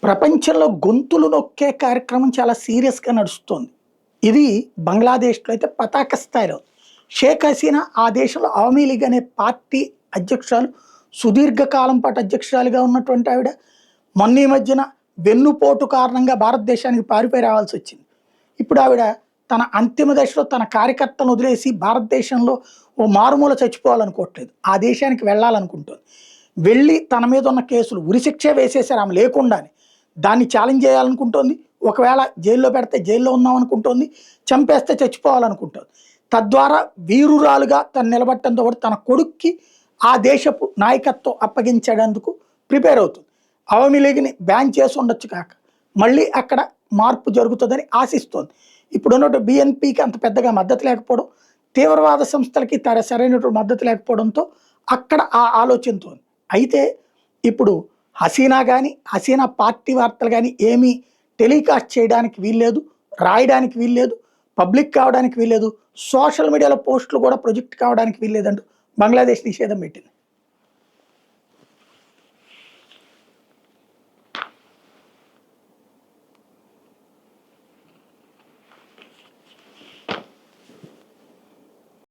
ప్రపంచంలో గొంతులు నొక్కే కార్యక్రమం చాలా సీరియస్‌గా నడుస్తోంది. ఇది బంగ్లాదేశ్‌లో అయితే పతాక స్థాయిలో ఉంది. షేక్ హసీనా ఆ దేశంలో అవామీ లీగ్ అనే పార్టీ అధ్యక్షురాలు, సుదీర్ఘ కాలం పాటు అధ్యక్షురాలిగా ఉన్నటువంటి ఆవిడ. మొన్న ఈ మధ్యన వెన్నుపోటు కారణంగా భారతదేశానికి పారిపోయి రావాల్సొచ్చింది. ఇప్పుడు ఆవిడ తన అంతిమ దశలో తన కార్యకర్తలను వదిలేసి భారతదేశంలో ఓ మారుమూల చచ్చిపోవాలనుకోవట్లేదు. ఆ దేశానికి వెళ్ళాలనుకుంటోంది. వెళ్ళి తన మీద ఉన్న కేసులు ఉరిశిక్షే వేసేసారు ఆమె లేకుండానే. దాన్ని ఛాలెంజ్ చేయాలనుకుంటోంది. ఒకవేళ జైల్లో పెడితే జైల్లో ఉందామనుకుంటోంది. చంపేస్తే చచ్చిపోవాలనుకుంటోంది. తద్వారా వీరురాలుగా తను నిలబడటంతో పాటు తన కొడుక్కి ఆ దేశపు నాయకత్వం అప్పగించేందుకు ప్రిపేర్ అవుతుంది. అవామీ లీగ్‌ని బ్యాన్ చేసి ఉండొచ్చు కాక, మళ్ళీ అక్కడ మార్పు జరుగుతుందని ఆశిస్తోంది. ఇప్పుడున్నట్టు బీఎన్‌పీకి అంత పెద్దగా మద్దతు లేకపోవడం, తీవ్రవాద సంస్థలకి సరైనటువంటి మద్దతు లేకపోవడంతో అక్కడ ఆ ఆలోచనతో ఉంది. అయితే ఇప్పుడు హసీనా గాని, హసీనా పార్టీ వార్తలు గాని ఏమీ టెలికాస్ట్ చేయడానికి వీల్లేదు, రాయడానికి వీల్లేదు, పబ్లిక్ కావడానికి వీల్లేదు, సోషల్ మీడియాలో పోస్టులు కూడా ప్రొజెక్ట్ కావడానికి వీల్లేదంటూ బంగ్లాదేశ్ నిషేధం పెట్టింది.